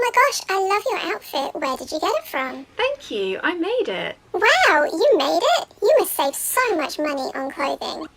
my gosh, I love your outfit. Where did you get it from? Thank you, I made it. Wow, you made it? You must save so much money on clothing.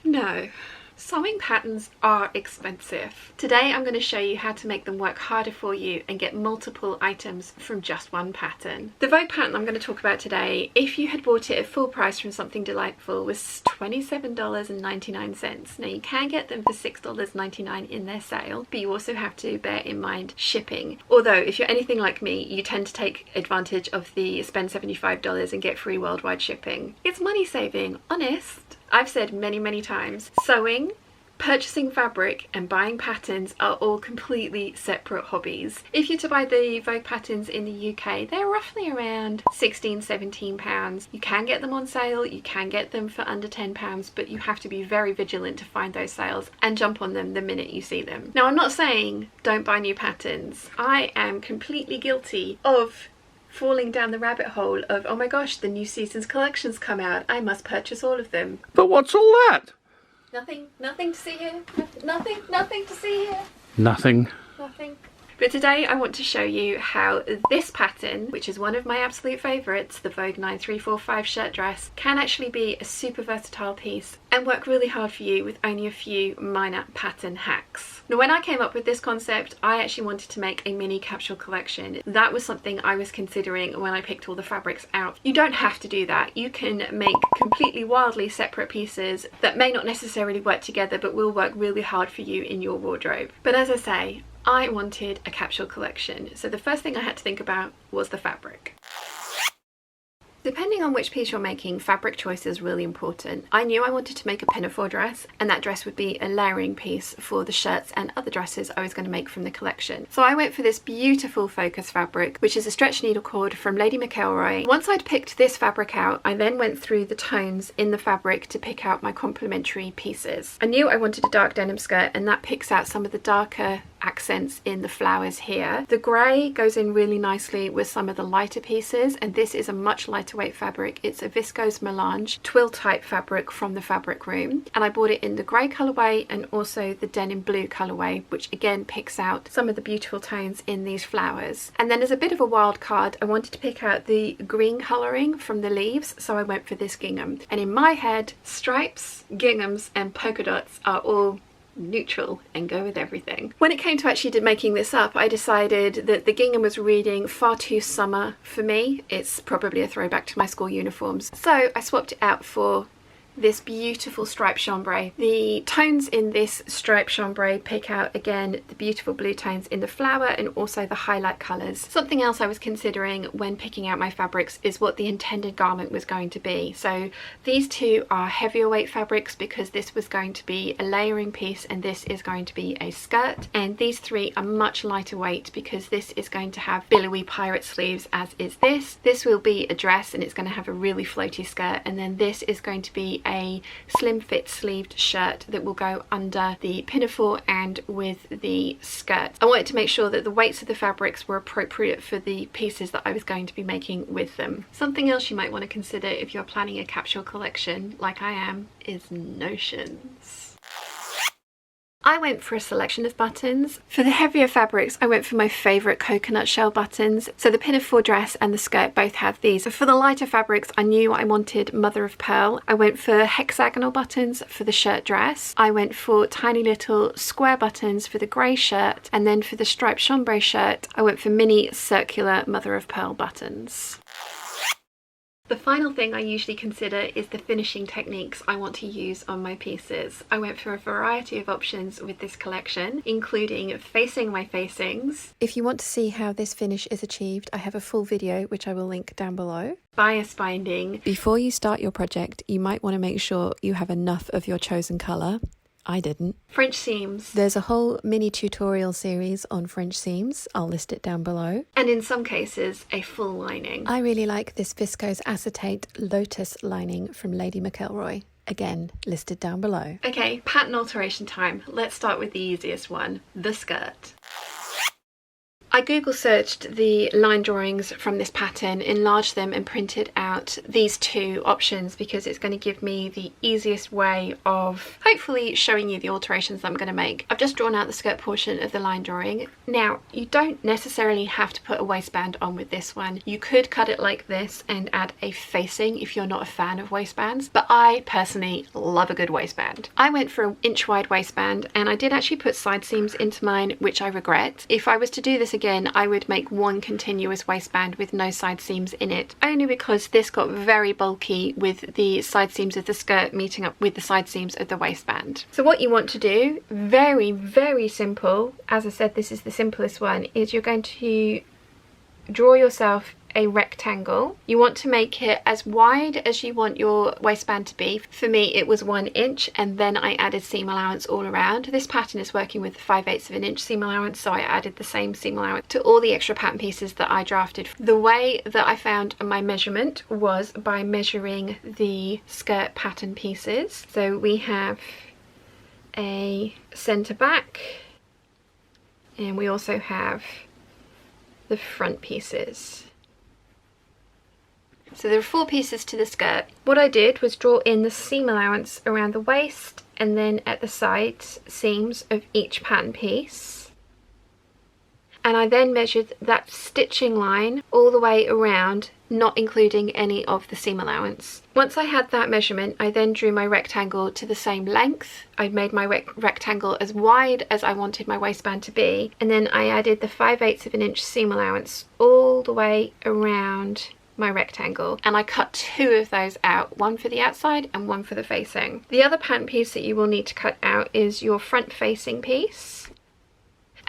No. Sewing patterns are expensive. Today I'm going to show you how to make them work harder for you and get multiple items from just one pattern. The Vogue pattern I'm going to talk about today, if you had bought it at full price from Something Delightful, was $27.99. Now you can get them for $6.99 in their sale, but you also have to bear in mind shipping. Although if you're anything like me, you tend to take advantage of the spend $75 and get free worldwide shipping. It's money saving, honest. I've said many times, sewing, purchasing fabric and buying patterns are all completely separate hobbies. If you're to buy the Vogue patterns in the UK, they're roughly around £16–17. You can get them on sale, you can get them for under £10, but you have to be very vigilant to find those sales and jump on them the minute you see them. Now, I'm not saying don't buy new patterns. I am completely guilty of falling down the rabbit hole of, oh my gosh, the new season's collections come out, I must purchase all of them. But what's all that? Nothing to see here. Nothing to see here. Nothing. But today I want to show you how this pattern, which is one of my absolute favourites, the Vogue 9345 shirt dress, can actually be a super versatile piece and work really hard for you with only a few minor pattern hacks. Now, when I came up with this concept, I actually wanted to make a mini capsule collection. That was something I was considering when I picked all the fabrics out. You don't have to do that. You can make completely wildly separate pieces that may not necessarily work together but will work really hard for you in your wardrobe. But as I say, I wanted a capsule collection, so the first thing I had to think about was the fabric. Depending on which piece you're making, fabric choice is really important. I knew I wanted to make a pinafore dress, and that dress would be a layering piece for the shirts and other dresses I was going to make from the collection. So I went for this beautiful focus fabric, which is a stretch needle cord from Lady McElroy. Once I'd picked this fabric out, I then went through the tones in the fabric to pick out my complementary pieces. I knew I wanted a dark denim skirt, and that picks out some of the darker accents in the flowers here. The grey goes in really nicely with some of the lighter pieces, and this is a much lighter weight fabric. It's a viscose melange twill type fabric from the fabric room, and I bought it in the grey colourway and also the denim blue colourway, which again picks out some of the beautiful tones in these flowers. And then as a bit of a wild card, I wanted to pick out the green colouring from the leaves, so I went for this gingham. And in my head, stripes, ginghams and polka dots are all neutral and go with everything. When it came to actually making this up, I decided that the gingham was reading far too summer for me. It's probably a throwback to my school uniforms. So I swapped it out for this beautiful striped chambray. The tones in this striped chambray pick out again the beautiful blue tones in the flower and also the highlight colours. Something else I was considering when picking out my fabrics is what the intended garment was going to be. So these two are heavier weight fabrics because this was going to be a layering piece and this is going to be a skirt, and these three are much lighter weight because this is going to have billowy pirate sleeves, as is this. This will be a dress and it's going to have a really floaty skirt, and then this is going to be a slim fit sleeved shirt that will go under the pinafore and with the skirt. I wanted to make sure that the weights of the fabrics were appropriate for the pieces that I was going to be making with them. Something else you might want to consider if you're planning a capsule collection like I am is notions. I went for a selection of buttons. For the heavier fabrics, I went for my favourite coconut shell buttons. So the pinafore dress and the skirt both have these. For the lighter fabrics, I knew I wanted mother of pearl. I went for hexagonal buttons for the shirt dress. I went for tiny little square buttons for the grey shirt. And then for the striped chambray shirt, I went for mini circular mother of pearl buttons. The final thing I usually consider is the finishing techniques I want to use on my pieces. I went for a variety of options with this collection, including facing my facings. If you want to see how this finish is achieved, I have a full video which I will link down below. Bias binding. Before you start your project, you might want to make sure you have enough of your chosen colour. I didn't. French seams. There's a whole mini tutorial series on French seams. I'll list it down below. And in some cases, a full lining. I really like this viscose acetate lotus lining from Lady McElroy. Again, listed down below. Okay, pattern alteration time. Let's start with the easiest one, the skirt. I Google searched the line drawings from this pattern, enlarged them and printed out these two options because it's going to give me the easiest way of hopefully showing you the alterations that I'm going to make. I've just drawn out the skirt portion of the line drawing. Now, you don't necessarily have to put a waistband on with this one. You could cut it like this and add a facing if you're not a fan of waistbands, but I personally love a good waistband. I went for an inch wide waistband and I did actually put side seams into mine, which I regret. If I was to do this again, I would make one continuous waistband with no side seams in it, only because this got very bulky with the side seams of the skirt meeting up with the side seams of the waistband. So what you want to do, very, very simple, as I said, this is the simplest one, is you're going to draw yourself a rectangle. You want to make it as wide as you want your waistband to be. For me, it was 1 inch, and then I added seam allowance all around. This pattern is working with 5/8 of an inch seam allowance, so I added the same seam allowance to all the extra pattern pieces that I drafted. The way that I found my measurement was by measuring the skirt pattern pieces. So we have a centre back, and we also have the front pieces. So there are 4 pieces to the skirt. What I did was draw in the seam allowance around the waist and then at the side seams of each pattern piece. And I then measured that stitching line all the way around, not including any of the seam allowance. Once I had that measurement, I then drew my rectangle to the same length. I made my rectangle as wide as I wanted my waistband to be, and then I added the 5/8 of an inch seam allowance all the way around my rectangle, and I cut 2 of those out, one for the outside and one for the facing. The other pattern piece that you will need to cut out is your front facing piece.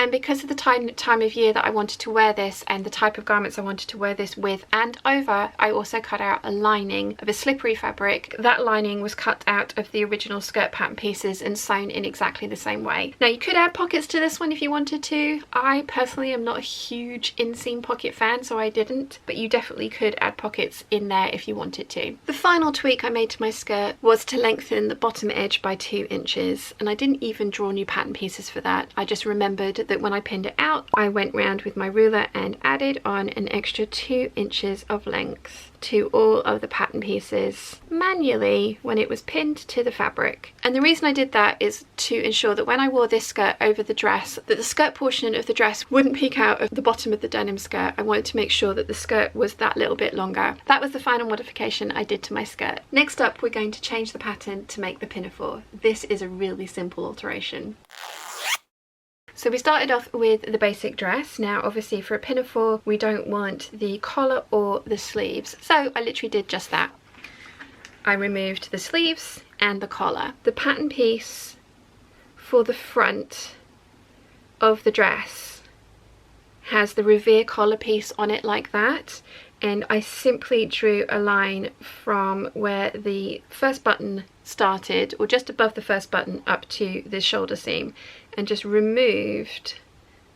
And because of the time of year that I wanted to wear this and the type of garments I wanted to wear this with and over, I also cut out a lining of a slippery fabric. That lining was cut out of the original skirt pattern pieces and sewn in exactly the same way. Now, you could add pockets to this one if you wanted to. I personally am not a huge inseam pocket fan, so I didn't, but you definitely could add pockets in there if you wanted to. The final tweak I made to my skirt was to lengthen the bottom edge by 2 inches, and I didn't even draw new pattern pieces for that. I just remembered that when I pinned it out, I went round with my ruler and added on an extra 2 inches of length to all of the pattern pieces manually when it was pinned to the fabric. And the reason I did that is to ensure that when I wore this skirt over the dress, that the skirt portion of the dress wouldn't peek out of the bottom of the denim skirt. I wanted to make sure that the skirt was that little bit longer. That was the final modification I did to my skirt. Next up, we're going to change the pattern to make the pinafore. This is a really simple alteration. So we started off with the basic dress. Now, obviously for a pinafore, we don't want the collar or the sleeves. So I literally did just that. I removed the sleeves and the collar. The pattern piece for the front of the dress has the revere collar piece on it like that. And I simply drew a line from where the first button started, or just above the first button, up to the shoulder seam, and just removed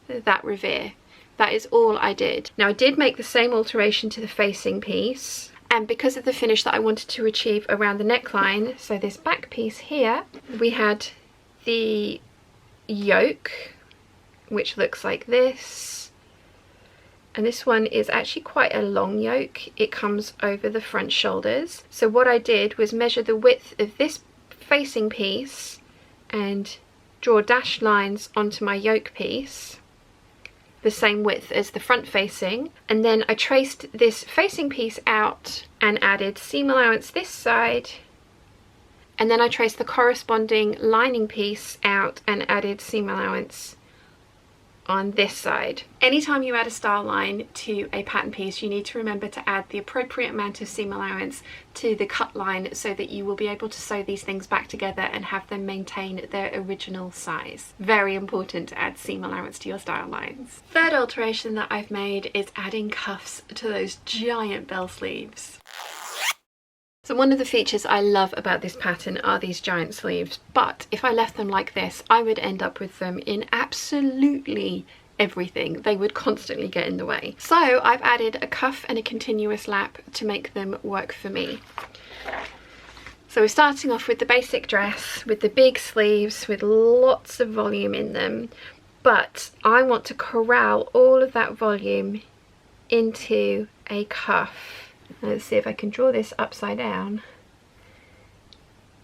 that revere. That is all I did. Now, I did make the same alteration to the facing piece, and because of the finish that I wanted to achieve around the neckline, so this back piece here, we had the yoke, which looks like this. And this one is actually quite a long yoke. It comes over the front shoulders. So what I did was measure the width of this facing piece and draw dashed lines onto my yoke piece, the same width as the front facing. And then I traced this facing piece out and added seam allowance this side. And then I traced the corresponding lining piece out and added seam allowance on this side. Anytime you add a style line to a pattern piece, you need to remember to add the appropriate amount of seam allowance to the cut line so that you will be able to sew these things back together and have them maintain their original size. Very important to add seam allowance to your style lines. Third alteration that I've made is adding cuffs to those giant bell sleeves. So one of the features I love about this pattern are these giant sleeves, but if I left them like this, I would end up with them in absolutely everything. They would constantly get in the way. So I've added a cuff and a continuous lap to make them work for me. So we're starting off with the basic dress with the big sleeves with lots of volume in them. but I want to corral all of that volume into a cuff. Let's see if I can draw this upside down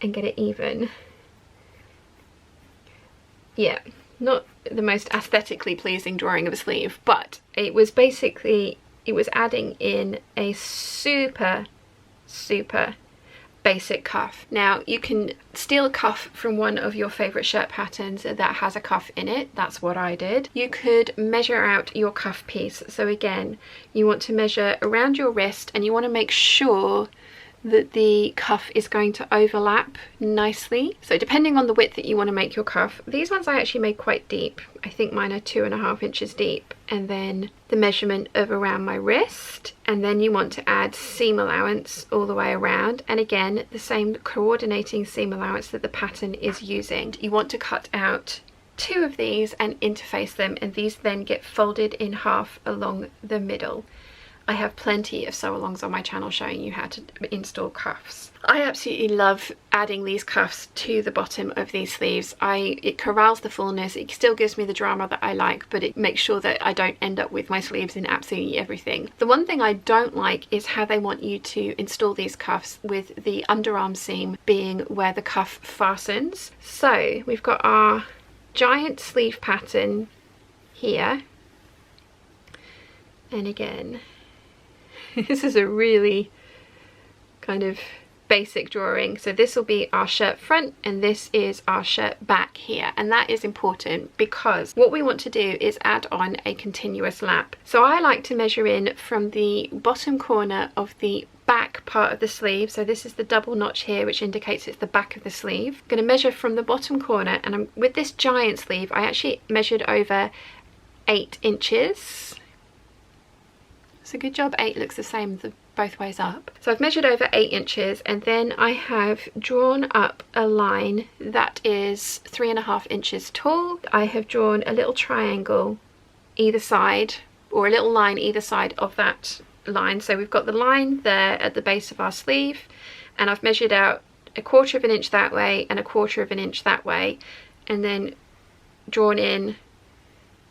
and get it even. Yeah, not the most aesthetically pleasing drawing of a sleeve, but it was basically, it was adding in a super basic cuff. Now you can steal a cuff from one of your favorite shirt patterns that has a cuff in it. That's what I did. You could measure out your cuff piece. So again, you want to measure around your wrist and you want to make sure that the cuff is going to overlap nicely. So depending on the width that you want to make your cuff, these ones I actually made quite deep. I think mine are 2.5 inches deep. And then the measurement of around my wrist, and then you want to add seam allowance all the way around, and again the same coordinating seam allowance that the pattern is using. You want to cut out 2 of these and interface them, and these then get folded in half along the middle. I have plenty of sew-alongs on my channel showing you how to install cuffs. I absolutely love adding these cuffs to the bottom of these sleeves. It corrals the fullness, it still gives me the drama that I like, but it makes sure that I don't end up with my sleeves in absolutely everything. The one thing I don't like is how they want you to install these cuffs with the underarm seam being where the cuff fastens. So we've got our giant sleeve pattern here, and again, this is a really kind of basic drawing. So this will be our shirt front and this is our shirt back here, and that is important because what we want to do is add on a continuous lap. So I like to measure in from the bottom corner of the back part of the sleeve. So this is the double notch here, which indicates it's the back of the sleeve. I'm going to measure from the bottom corner, and with this giant sleeve I actually measured over 8 inches. So good job, 8 looks the same both ways up. So I've measured over 8 inches, and then I have drawn up a line that is 3.5 inches tall. I have drawn a little triangle either side, or a little line either side of that line. So we've got the line there at the base of our sleeve, and I've measured out 1/4 of an inch that way and 1/4 of an inch that way, and then drawn in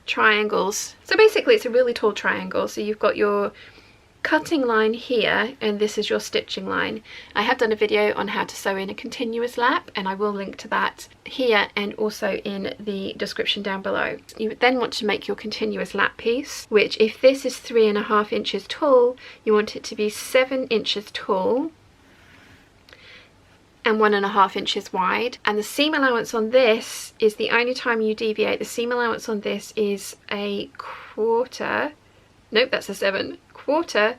triangles. So basically it's a really tall triangle. So you've got your cutting line here and this is your stitching line. I have done a video on how to sew in a continuous lap, and I will link to that here and also in the description down below. You would then want to make your continuous lap piece, which if this is 3.5 inches tall, you want it to be 7 inches tall and 1.5 inches wide, and the seam allowance on this is the only time you deviate. The seam allowance on this is 1/4, nope, that's a 7/4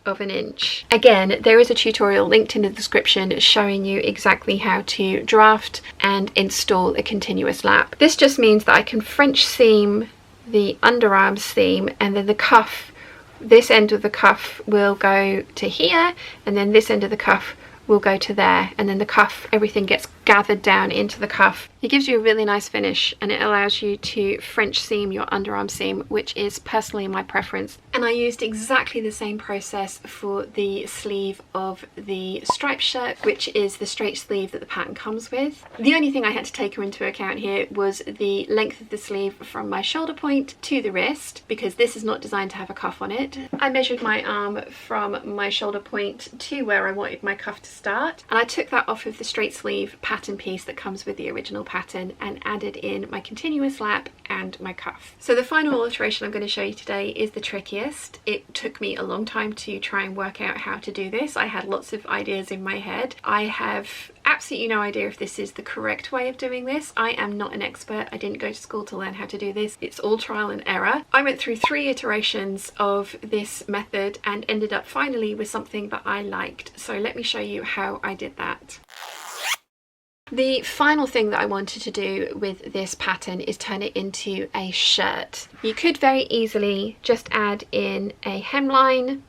of an inch. Again, there is a tutorial linked in the description showing you exactly how to draft and install a continuous lap. This just means that I can French seam the underarm seam, and then the cuff, this end of the cuff will go to here, and then this end of the cuff will go to there, and then the cuff, everything gets gathered down into the cuff. It gives you a really nice finish, and it allows you to French seam your underarm seam, which is personally my preference. And I used exactly the same process for the sleeve of the striped shirt, which is the straight sleeve that the pattern comes with. The only thing I had to take into account here was the length of the sleeve from my shoulder point to the wrist, because this is not designed to have a cuff on it. I measured my arm from my shoulder point to where I wanted my cuff to start, and I took that off of the straight sleeve pattern piece that comes with the original pattern and added in my continuous lap and my cuff. So the final alteration I'm going to show you today is the trickiest. It took me a long time to try and work out how to do this. I had lots of ideas in my head. I have absolutely no idea if this is the correct way of doing this. I am not an expert. I didn't go to school to learn how to do this. It's all trial and error. I went through 3 iterations of this method and ended up finally with something that I liked. So let me show you how I did that. The final thing that I wanted to do with this pattern is turn it into a shirt. You could very easily just add in a hemline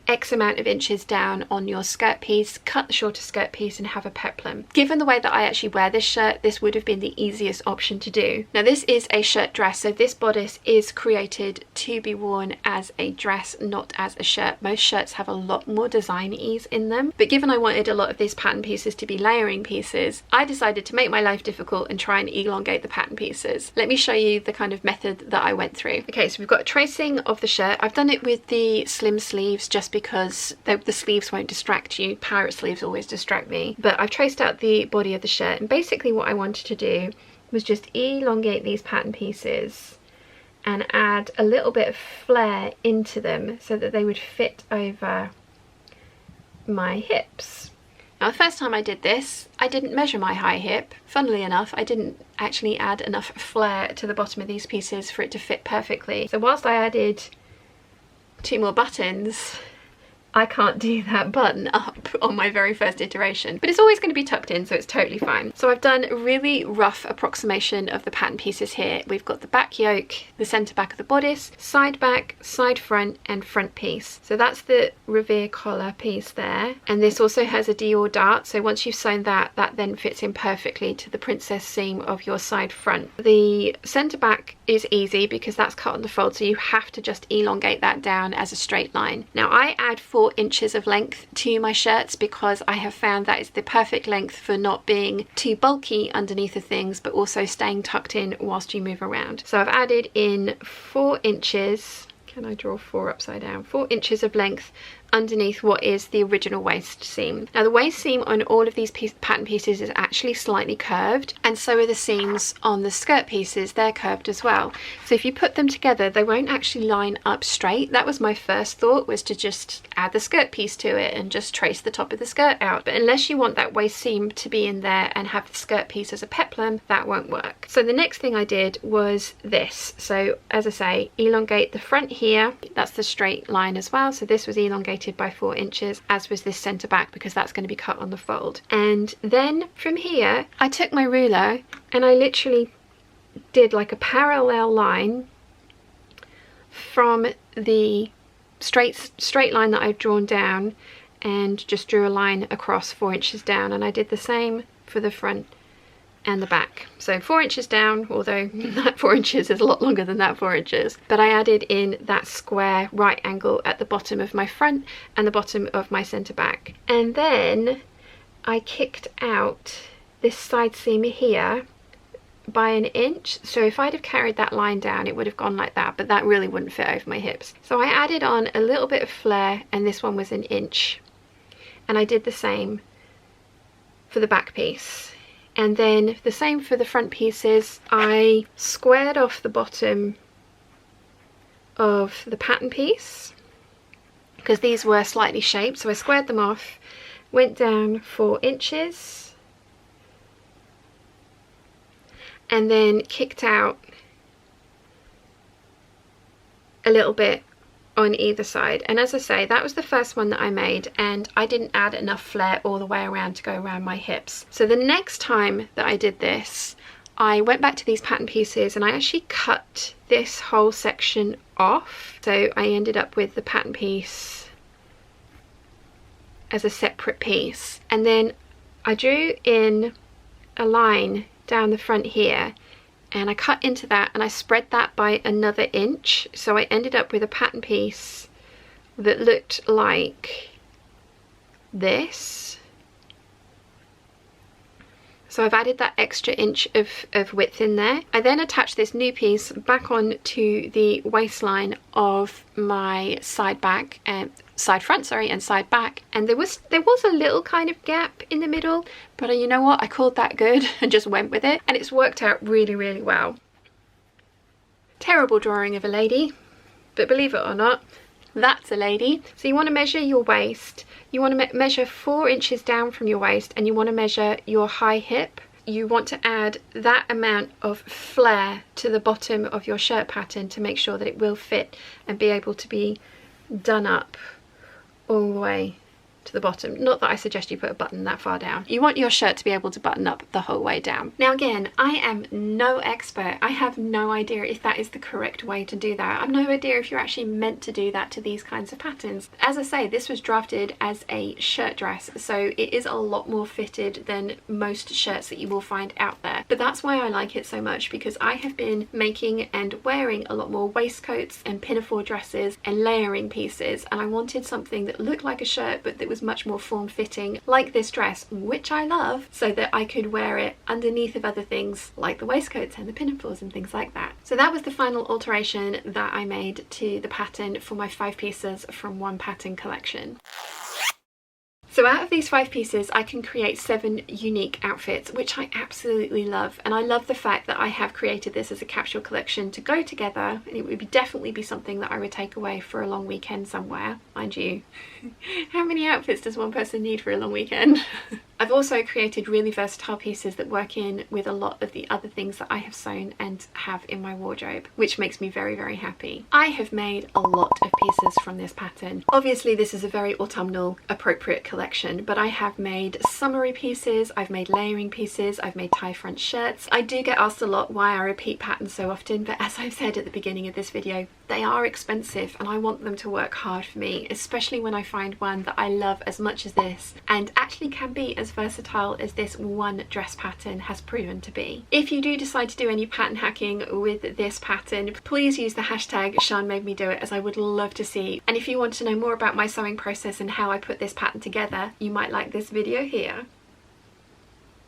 X amount of inches down on your skirt piece, cut the shorter skirt piece and have a peplum. Given the way that I actually wear this shirt, this would have been the easiest option to do. Now this is a shirt dress, so this bodice is created to be worn as a dress, not as a shirt. Most shirts have a lot more design ease in them, but given I wanted a lot of these pattern pieces to be layering pieces, I decided to make my life difficult and try and elongate the pattern pieces. Let me show you the kind of method that I went through. Okay, so we've got a tracing of the shirt. I've done it with the slim sleeves just because the sleeves won't distract you. Pirate sleeves always distract me. But I've traced out the body of the shirt, and basically what I wanted to do was just elongate these pattern pieces and add a little bit of flare into them so that they would fit over my hips. Now the first time I did this, I didn't measure my high hip. Funnily enough, I didn't actually add enough flare to the bottom of these pieces for it to fit perfectly. So whilst I added 2 more buttons, I can't do that button up on my very first iteration, but it's always going to be tucked in, so it's totally fine. So I've done a really rough approximation of the pattern pieces here. We've got the back yoke, the centre back of the bodice, side back, side front and front piece. So that's the revere collar piece there, and this also has a Dior dart, so once you've sewn that, that then fits in perfectly to the princess seam of your side front. The centre back is easy because that's cut on the fold, so you have to just elongate that down as a straight line. Now I add 4 inches of length to my shirts because I have found that is the perfect length for not being too bulky underneath the things but also staying tucked in whilst you move around. So I've added in 4 inches, can I draw 4 upside down? 4 inches of length underneath what is the original waist seam. Now the waist seam on all of these pattern pieces is actually slightly curved, and so are the seams on the skirt pieces. They're curved as well. So if you put them together, they won't actually line up straight. That was my first thought, was to just add the skirt piece to it and just trace the top of the skirt out. But unless you want that waist seam to be in there and have the skirt piece as a peplum, that won't work. So the next thing I did was this. So as I say, elongate the front here. That's the straight line as well. So this was elongated by 4 inches, as was this centre back, because that's going to be cut on the fold. And then from here I took my ruler and I literally did like a parallel line from the straight line that I've drawn down and just drew a line across 4 inches down, and I did the same for the front and the back. So 4 inches down, although that 4 inches is a lot longer than that 4 inches, but I added in that square right angle at the bottom of my front and the bottom of my centre back. And then I kicked out this side seam here by 1 inch. So if I'd have carried that line down, it would have gone like that, but that really wouldn't fit over my hips. So I added on a little bit of flare, and this one was 1 inch. And I did the same for the back piece. And then the same for the front pieces. I squared off the bottom of the pattern piece because these were slightly shaped, so I squared them off, went down 4 inches and then kicked out a little bit on either side. And as I say, that was the first one that I made, and I didn't add enough flare all the way around to go around my hips. So the next time that I did this, I went back to these pattern pieces and I actually cut this whole section off. So I ended up with the pattern piece as a separate piece, and then I drew in a line down the front here and I cut into that and I spread that by another inch. So I ended up with a pattern piece that looked like this. So I've added that extra inch of width in there. I then attached this new piece back on to the waistline of my side back and side front, sorry, and side back, and there was a little kind of gap in the middle, but you know what, I called that good and just went with it, and it's worked out really, really well. Terrible drawing of a lady, but believe it or not, that's a lady. So you want to measure your waist, you want to measure 4 inches down from your waist, and you want to measure your high hip. You want to add that amount of flare to the bottom of your shirt pattern to make sure that it will fit and be able to be done up all the way to the bottom. Not that I suggest you put a button that far down. You want your shirt to be able to button up the whole way down. Now again, I am no expert. I have no idea if that is the correct way to do that. I have no idea if you're actually meant to do that to these kinds of patterns. As I say, this was drafted as a shirt dress, so it is a lot more fitted than most shirts that you will find out there. But that's why I like it so much, because I have been making and wearing a lot more waistcoats and pinafore dresses and layering pieces, and I wanted something that looked like a shirt but that was much more form-fitting, like this dress, which I love, so that I could wear it underneath of other things like the waistcoats and the pinafores and things like that. So that was the final alteration that I made to the pattern for my 5 pieces from One Pattern collection. So out of these 5 pieces, I can create 7 unique outfits, which I absolutely love. And I love the fact that I have created this as a capsule collection to go together, and it would definitely be something that I would take away for a long weekend somewhere. Mind you, how many outfits does one person need for a long weekend? I've also created really versatile pieces that work in with a lot of the other things that I have sewn and have in my wardrobe, which makes me very, very happy. I have made a lot of pieces from this pattern. Obviously, this is a very autumnal appropriate collection, but I have made summery pieces, I've made layering pieces, I've made tie front shirts. I do get asked a lot why I repeat patterns so often, but as I've said at the beginning of this video, they are expensive and I want them to work hard for me, especially when I find one that I love as much as this and actually can be as versatile as this one dress pattern has proven to be. If you do decide to do any pattern hacking with this pattern, please use the hashtag #SeanMadeMeDoIt, as I would love to see. And if you want to know more about my sewing process and how I put this pattern together, you might like this video here.